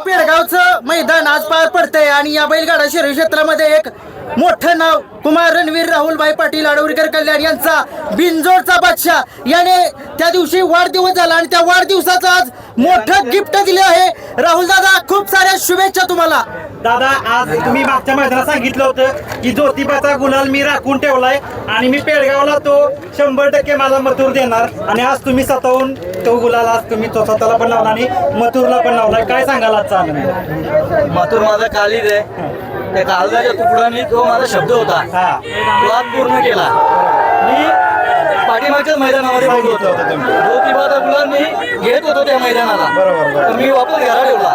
पेडगावचं मैदान आज पार पडतंय आणि या बैलगाडा शर्यत क्षेत्रामध्ये एक मोठं नाव कुमार रणवीर राहुलभाई पाटील आडवरीकर कल्याण यांचा बिनजोडचा बादशाह याने त्या दिवशी वाढदिवस झाला आणि त्या वाढदिवसाचं आज मोठं गिफ्ट दिले आहे. राहुल दादा खूप साऱ्या शुभेच्छा तुम्हाला. दादा आज तुम्ही मागच्या मैदानात सांगितलं होतं की ज्योतिबाचा गुलाल मी राखून ठेवलाय आणि मी पेडगावला तो 100% मला मथुर देणार आणि आज तुम्ही स्वतःहून तो गुलाल आज तुम्ही तो स्वतःला पण लावला आणि मथुरला पण लावलाय. काय सांगाल आजचा आनंद? मथुर माझा कालीद आहे. त्या कालदाच्या तुकड्याने तो माझा शब्द होता तो पूर्ण केला. मी पाठीमागच्याच मैदानामध्ये बोललो होतो ज्योतिबाचा गुलाल मी घेत होतो त्या मैदानाला. तर मी वापस घरा ठेवला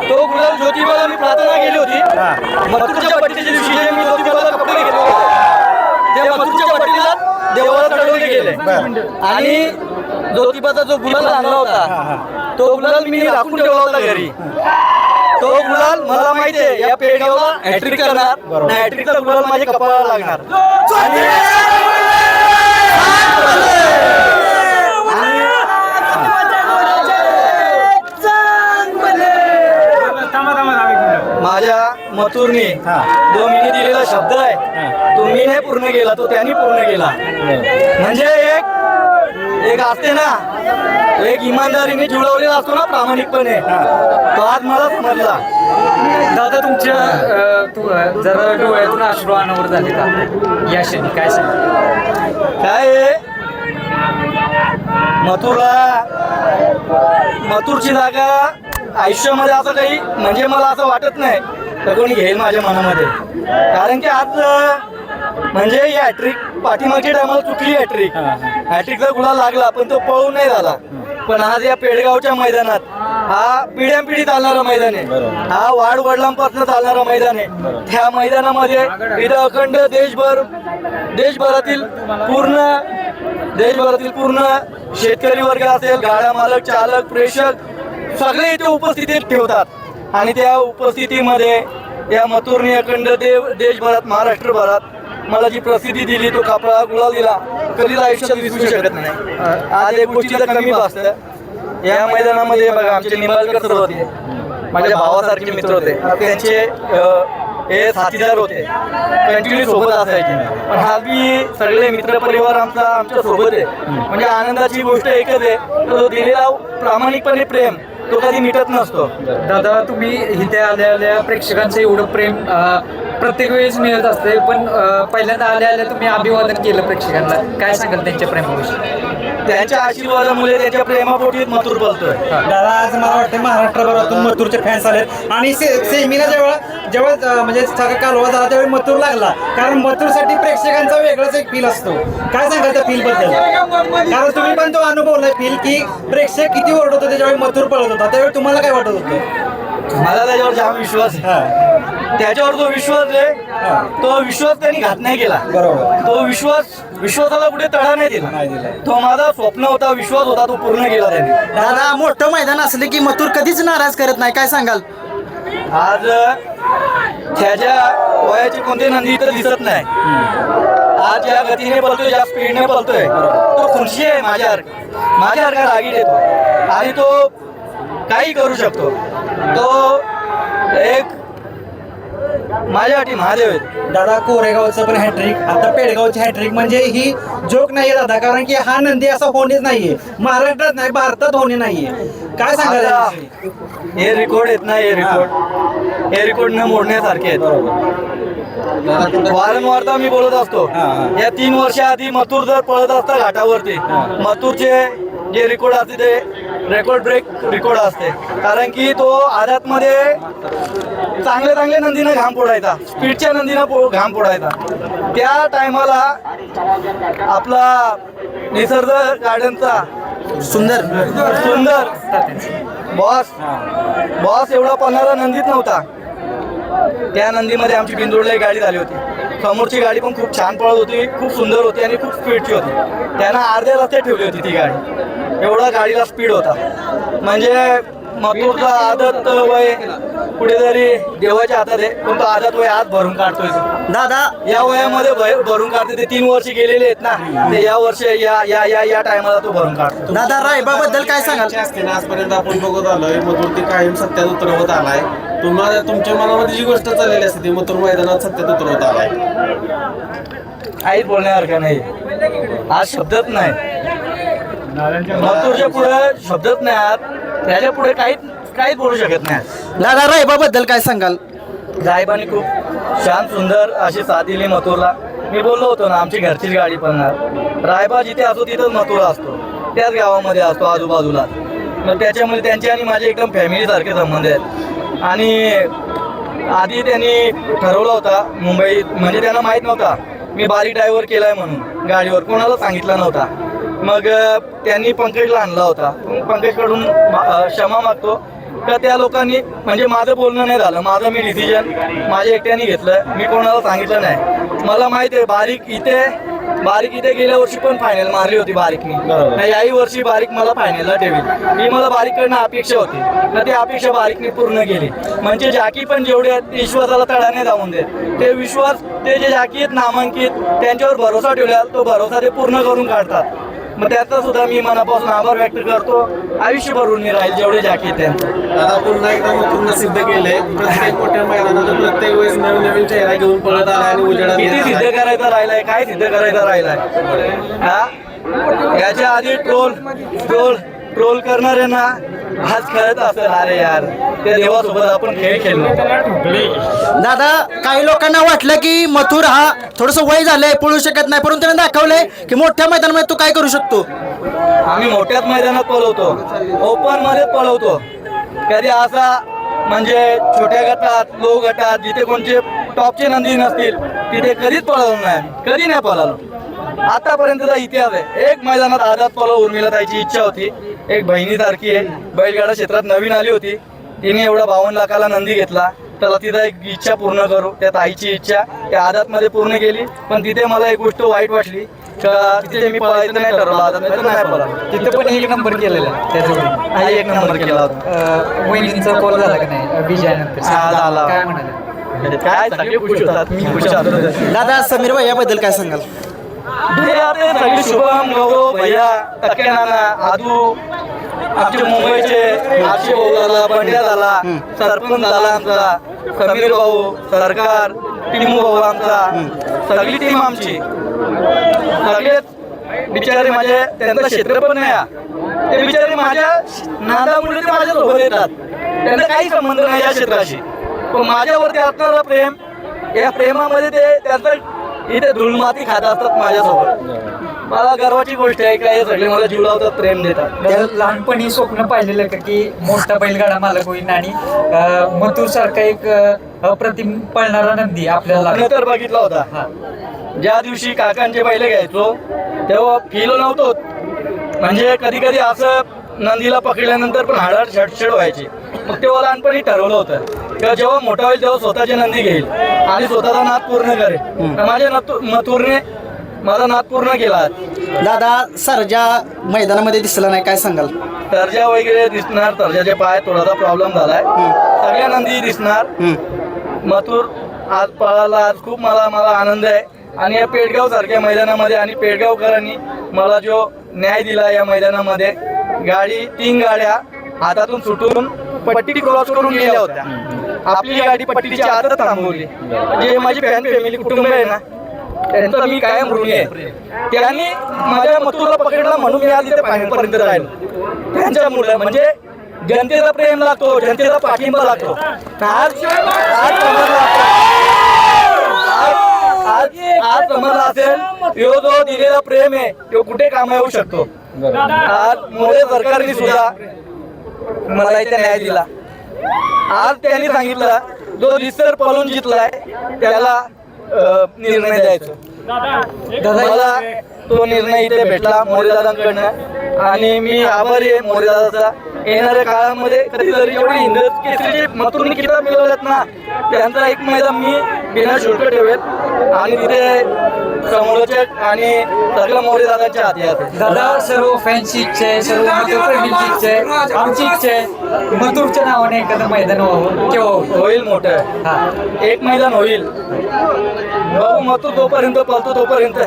तो गुलाल ज्योतिबाला. मी प्रार्थना केली होती मथुरच्या पट्टीच्या दिवशी जे मी ज्योतिबाला कपडे घेतले होते त्या मथुरच्या पट्टीला देवाला चढवले गेले आणि ज्योतिबाचा जो गुलाल आणला होता तो गुलाल मी राखून ठेवला होता घरी. तो गुलाल मला माहिती आहे या पेडगावला हॅट्रिक करणार, हॅट्रिकचा गुलाल माझ्या कपाळाला लागणार. माझ्या मथुरने जो मी दिलेला शब्द आहे तो मी नाही पूर्ण केला, तो त्यांनी पूर्ण केला. म्हणजे एक असते ना, एक इमानदारीने जुळवलेला असतो ना प्रामाणिकपणे, तो आज मला समजला. दादा तुमच्या जरा डोळ्यातून अश्रू अनावर झाले का या क्षणी? काय सांग काय मथुरची जागा आयुष्यामध्ये असं काही म्हणजे मला असं वाटत नाही तर कोणी घेईल माझ्या मनामध्ये. कारण की आज म्हणजे ही हॅट्रिक पाठीमागच्या टायमाला चुकली. हॅट्रिकचा गुलाल लागला पण तो पळून नाही झाला. पण आज या पेडगावच्या मैदानात हा पिढ्यानपिढी चालणारा मैदान आहे. हा वाढ वडिलांपासून चालणारा मैदान आहे. त्या मैदानामध्ये इथं अखंड देशभरातील पूर्ण शेतकरी वर्ग असेल, गाड्या मालक, चालक, प्रेक्षक सगळे इथे उपस्थितीत ठेवतात आणि त्या उपस्थितीमध्ये या मथुरने अखंड देशभरात महाराष्ट्रभरात मला जी प्रसिद्धी दिली, तो कापडा गुलाल दिला, कधीच आयुष्यात विसरू शकत नाही. आज एक गोष्टीचं कमी भासतं. या मैदानामध्ये बघा आमचे निंबाळकर सर होते, माझ्या भावासारखे मित्र होते. त्यांचे हे साथीदार होते, कंटिन्यू सोबत असायचे. पण हा बी सगळे मित्रपरिवार आमच्या सोबत आहे. म्हणजे आनंदाची गोष्ट एकच आहे, तो दिलेला प्रामाणिकपणे प्रेम तो कधी मिटत नसतो. दादा तुम्ही इथे आल्या प्रेक्षकांचं एवढं प्रेम प्रत्येक वेळेस मिळत असते, पण पहिल्यांदा आल्या तुम्ही अभिवादन केलं प्रेक्षकांना. काय सांगाल त्यांच्या प्रेमाविषयी? त्यांच्या आशीर्वादामुळे त्यांच्या प्रेमापोटी मथुर बोलतोय. दादा आज मला वाटतं महाराष्ट्रभरातून मथुरचे फॅन्स आलेत आणि सेमीला जेव्हा म्हणजे सगळा कालवा झाला त्यावेळी मथुर लागला. कारण मथुरसाठी प्रेक्षकांचा वेगळाच एक फील असतो. काय सांगाल त्या फील बद्दल? कारण तुम्ही पण तो अनुभवलाय फील की प्रेक्षक किती ओरडत होते ज्यावेळी मथुर पळत होता, त्यावेळी तुम्हाला काय वाटत होतं? मला त्याच्यावर जाम विश्वास आहे. त्याच्यावर जो विश्वास आहे तो विश्वास त्यांनी घात नाही केला. बरोबर. तो विश्वासाला कुठे तडा नाही दिला. तो माझा स्वप्न होता, विश्वास होता, तो पूर्ण केला त्यांनी. दादा मोठं मैदान असले की मथुर कधीच नाराज करत नाही. काय सांगाल? आज त्याच्या वयाची कोणती नंदी इथं दिसत नाही. आज ज्या गतीने पळतोय, ज्या स्पीडने पळतोय, तो खुर्शी आहे माझ्यासारखा रागीट येतो आणि तो काही करू शकतो. तो एक माझ्यासाठी महादेव आहे. दादा कोरेगावचं पण हॅट्रिक, आता पेडगावची हॅट्रिक म्हणजे ही जोक नाहीये दादा. कारण की हा नंदी असा होणेच नाहीये, महाराष्ट्रात नाही भारतात होणे नाहीये. काय सांगायला? हे रेकॉर्ड आहेत ना, हे रेकॉर्ड न मोडण्यासारखे आहेत. वारंवार मी बोलत असतो. या 3 वर्षाआधी मथुर जर पळत असता घाटावरती, मथुरचे जे रेकॉर्ड असते ते रेकॉर्ड ब्रेक रेकॉर्ड असते. कारण की तो आदातमध्ये चांगल्या नंदीनं घाम फोडायचा, स्पीडच्या नंदीनं घाम फोडायचा. त्या टायमाला आपला निसर्ग गार्डनचा सुंदर बॉस एवढा पळणारा नंदीत नव्हता. त्या नंदीमध्ये आमची बिंदुरला गाडी झाली होती. समोरची गाडी पण खूप छान पळत होती, खूप सुंदर होती आणि खूप स्पीडची होती. त्यानं अर्ध्या रस्त्यात ठेवली होती ती गाडी, एवढा गाडीला स्पीड होता. म्हणजे मथुरचा आदत वय कुठेतरी देवाच्या हातात आहे, पण तो आदत वय आज भरून काढतोय. दादा या वयामध्ये भरून काढते. ते 3 वर्ष गेलेले आहेत ना, ते या वर्ष या टायमाला तो भरून काढतो. दादा रायबाबद्दल काय सांगाल? असते ना, आजपर्यंत आपण बघत आलोय मथुर ती कायम सत्यात उतरवत आलाय. तुम्हाला तुमच्या मनामध्ये जी गोष्ट चाललेली असते ती मथुर मैदानात सत्यात उतरवत आलाय. काहीच बोलण्यासारखं नाही, आज शब्दच नाही. मथुरच्या पुढे शब्दच नाही, आज त्याच्या पुढे काहीच बोलू शकत नाही. दादा रायबाबद्दल काय सांगाल? साहेबांनी खूप छान सुंदर अशी साथ दिली मथुरला. मी बोललो होतो ना, आमची घरचीच गाडी पळणार. रायबा जिथे असतो तिथंच मथुर असतो, त्याच गावामध्ये असतो आजूबाजूला. मग त्याच्यामुळे त्यांचे आणि माझे एकदम फॅमिलीसारखे संबंध आहेत. आणि आधी त्यांनी ठरवला होता मुंबई, म्हणजे त्यांना माहीत नव्हता मी बारीक ड्रायव्हर केलाय म्हणून, गाडीवर कोणाला सांगितलं नव्हता. मग त्यांनी पंकजला आणला होता. पंकजकडून क्षमा मागतो का त्या लोकांनी, म्हणजे माझं बोलणं नाही झालं, माझं मी डिसिजन माझ्या एकट्याने घेतलं, मी कोणाला सांगितलं नाही. मला माहिती आहे बारीक इथे गेल्या वर्षी पण फायनल मारली होती बारीकनी. याही वर्षी बारीक मला फायनलला ठेवी, ही मला बारीककडनं अपेक्षा होती, तर ती अपेक्षा बारीकने पूर्ण केली. म्हणजे जाकी पण जेवढे आहेत विश्वासाला तडा नाही जाऊन देत. ते विश्वास, ते जे जाकी आहेत नामांकित, त्यांच्यावर भरोसा ठेवला, तो भरोसा ते पूर्ण करून काढतात. मग त्याचा सुद्धा मी मनापासून आभार व्यक्त करतो. आयुष्य भरून मी राहील जेवढे जाकी आहेत त्यांचं. आता पुन्हा एकदा मथुरनं सिद्ध केलंय, प्रत्येक मोठ्या मैदानात प्रत्येक वेळेस नवीन चेहरा घेऊन पळत आलाय आणि उजेडात किती येत सिद्ध आलाय. करायचं राहिलाय, काय सिद्ध करायचं राहिलाय हा? याच्या आधी ट्रोल करणारे ना आज खेळत असेल, अरे यार त्या देवासोबत आपण खेळ खेळलो. दादा काही लोकांना वाटलं की मथुर हा थोडस वय झालंय, पळू शकत नाही, परंतु त्याने दाखवलंय की मोठ्या मैदानामध्ये तू काय करू शकतो. आम्ही मोठ्याच मैदानात पळवतो, ओपन मध्ये पळवतो. कधी असा म्हणजे छोट्या गटात, लो गटात, जिथे कोणते टॉपचे नंदी नसतील तिथे कधीच पळवलं नाही, कधी नाही पळालो. आतापर्यंतचा इतिहास आहे. एक मैदानात आझाद पळव उर्मिला ताईची इच्छा होती, एक बहिणीसारखी आहे, बैलगाडा क्षेत्रात नवीन आली होती, तिने एवढा 52 लाखाला नंदी घेतला. त्याला तिथं एक इच्छा पूर्ण करू, त्या ताईची इच्छा त्या आझादमध्ये पूर्ण केली. पण तिथे मला एक गोष्ट वाईट वाटली का तिथे मी पळायचं नाही ठरवलं, आझाद नाही पळालो. तिथं पण 1 नंबर केलेला आहे त्याच्यावर. हा 1 नंबर केला होता. वहिनींचा कॉल झाला का नाही विजयानंतर? हा, झाला. काय म्हणाले? काय सगळे खुश होतात, मी खुश होतो. दादा समीर भाई याबद्दल काय सांगाल? सगळे शुभम, गौरव भैया, टक्के नाना, आदू, आमचे मुंबईचे आरशी भाऊ झाला, बंड्या झाला, सरपंच झाला आमचा, समीर भाऊ, सरकार, टिमू भाऊ आमचा, सगळी टीम आमची. सगळेच बिचारे माझे, त्यांचं क्षेत्र पण नाही हा. ते बिचारे माझ्या नादामुळे ते माझ्या सोबत येतात, त्यांना काही संबंध नाही या क्षेत्राशी. पण माझ्यावरती असणारा प्रेम, या प्रेमामध्ये ते त्यांचं इथे धूळमाती खात असतात माझ्यासोबत. मला गर्वाची गोष्ट आहे का हे सगळे मला जीव लावतात, प्रेम देतात. लहानपणी स्वप्न पाहिलेलं का की मोठा बैलगाडा मालक होईल आणि मथुर सारखा एक अप्रतिम पळणारा नंदी आपल्याला मी तर बघितला होता. ज्या दिवशी काकांचे बैल घ्यायचो तेव्हा फील नव्हतो. म्हणजे कधी कधी असं नंदीला पकडल्यानंतर पण हाडाड छडछड व्हायची. मग तेव्हा लहानपणी ठरवलं होतं किंवा जेव्हा मोठा होईल तेव्हा स्वतःची नंदी घेईल आणि स्वतःचा नाद पूर्ण करेल. माझ्या मथुरने माझा नाद पूर्ण केला. दादा सर्जा मैदानामध्ये दिसला नाही, काय सांगाल? सर्जा वगैरे दिसणार, सर्जाचे पाय थोडासा प्रॉब्लेम झालाय, सगळ्या नंदी दिसणार. मथुर आज पळाला, आज खूप मला आनंद आहे. आणि या पेडगाव सारख्या मैदानामध्ये आणि पेडगावकरांनी मला जो न्याय दिला या मैदानामध्ये, गाडी 3 गाड्या हातातून सुटून पट्टी क्रॉस करून गेल्या होत्या, आपली गाडी पट्टीच्या आतच थांबवली. जे माझी फॅमिली कुटुंब आहे ना, त्यांचा मी कायम ऋणी आहे. त्यांनी माझ्या मथुरला पकडला म्हणून मी आज इथे फायनलपर्यंत राहिलो. त्यांच्या मुलं म्हणजे जनतेचा प्रेम लागतो, जनतेचा पाठिंबा लागतो. आज समजला असेल यो जो दिलेला प्रेम आहे तो कुठे कामा येऊ शकतो. आज मोदी सरकारने सुद्धा मला इथे न्याय दिला. आज त्यांनी सांगितलं जो रिसर पळून जितलाय त्याला निर्णय द्यायचा. मला तो निर्णय इथे भेटला मोरेदादांकडनं आणि मी आभारी आहे मोरेदादाचा. येणाऱ्या काळामध्ये कधीतरी एवढी हिंद केसरीचे मथुरने किताब मिळवल्यात ना, त्यांचा एक मैदान मी बिना शुल्क ठेवेल आणि तिथे समालोचक आणि सगळं मोरे दादाच्या हाती आहे. दादा सर्व फॅन्सची इच्छा आहे, सर्व मथुरप्रेमींची इच्छा आहे, आमची इच्छा आहे मथुरच्या नावाने एखादं मैदान व्हावं केव्हा होईल? होईल मोठं. हा एक मैदान होईल. बघू मथुर तोपर्यंत पळतो तोपर्यंत,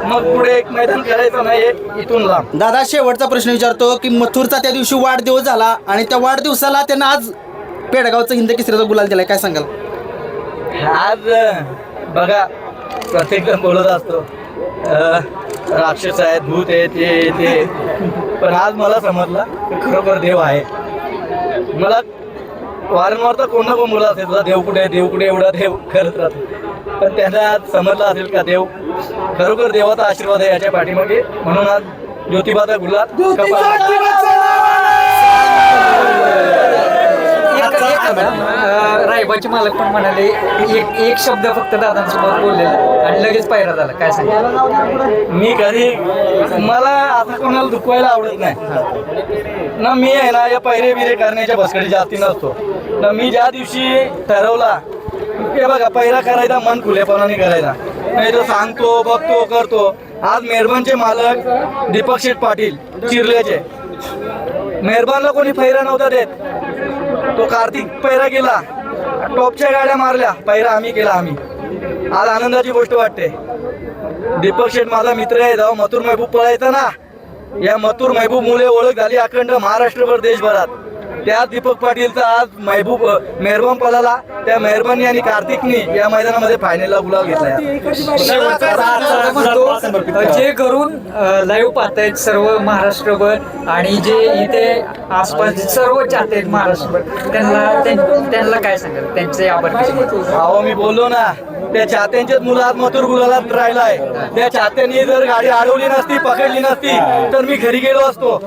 मग पुढे एक मैदान करायचं नाही इथून लांब. दादा शेवटचा प्रश्न विचारतो की मथुरचा त्या दिवशी वाढदिवस झाला आणि त्या वाढदिवसाला त्यांना आज पेडगावचं हिंद केसरीचा गुलाल दिलाय, काय सांगाल? आज बघा प्रत्येक जण बोलत असतो राक्षस आहे, भूत आहे, ते पण आज मला समजलं की खरोखर देव आहे. मला वारंवार तर कोण ना कोण बोलत असेल तुझा देव कुठे आहे, देव कुठे, एवढा देव करत राहतो, पण त्यांना आज समजलं असेल का देव खरोखर देवाचा आशीर्वाद आहे याच्या पाठीमागे, म्हणून आज ज्योतिबाचा गुलाल रायबाचे मालक पण म्हणाले एक शब्द फक्त दादांसोबत बोललेला आणि लगेच पायरा झाला, काय सांगाल? मी कधी मला आता कोणाला दुखवायला आवडत नाही ना. मी आहे ना या पैरे बिरे करण्याच्या बसकडे जास्ती नसतो ना. मी ज्या दिवशी ठरवला हे बघा पैरा करायचा मन खुलेपणाने करायचा, नाही तो सांगतो बघतो करतो. आज मेहरबानचे मालक दीपक शेठ पाटील चिरल्याचे, मेहरबानला कोणी पैरा नव्हता देत, तो कार्तिक पैरा गेला, टॉपच्या गाड्या मारल्या, पैरा आम्ही केला. आम्ही आज आनंदाची गोष्ट वाटते. दीपक शेठ माझा मित्र आहे. जेव्हा मथुर महबूब पळायचा ना, या मथुर महबूब मुले ओळख झाली अखंड महाराष्ट्रभर देशभरात. त्या दीपक पाटीलचा आज महबूब मेहरबान पळाला, त्या मेहरबानी आणि कार्तिकनी या मैदानामध्ये फायनलला गुलाल घेतला. जे करून लाईव्ह पाहतायत सर्व महाराष्ट्रभर आणि जे इथे आसपास सर्व चाहते आहेत महाराष्ट्रभर, त्यांना काय सांगाल? त्यांचे आभार कसे मानतात? अहो मी बोललो ना, त्या चाहत्यांच्याच मुलं आज मथुर गुलालात राहिलाय. त्या चाहत्यांनी जर गाडी अडवली नसती, पकडली नसती तर मी घरी गेलो असतो.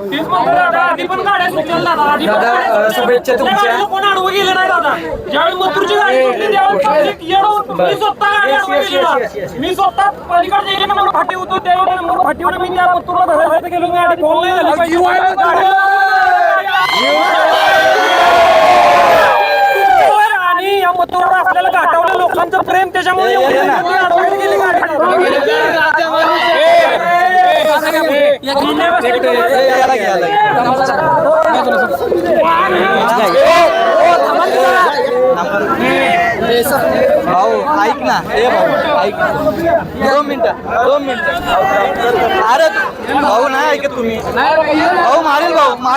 दादा शुभेच्छा तुमच्या. कोण अडवं गेलं नाही दादा. ज्यावेळी मथुरची गाडी सुटली त्यावेळी public येडं होतं. मी स्वतः गाडी अडवून गेली ना. मी स्वतः पलीकडे गेले नंबर फाटी होतो त्यावेळी नंबर फाटीवर मी त्या मथुरला धरायला गेलो. मी गाडी फोन नाही झाली पाहिजे. आणि या मथुरवर आपल्याला गाठवलं लोकांचं प्रेम, त्याच्यामुळे एवढी अडवायला गेली भाऊ ऐक ना, ए भाऊ ऐक, 2 मिनिटं. अरे भाऊ नाही ऐकत तुम्ही. भाऊ मारेल, भाऊ मारेल.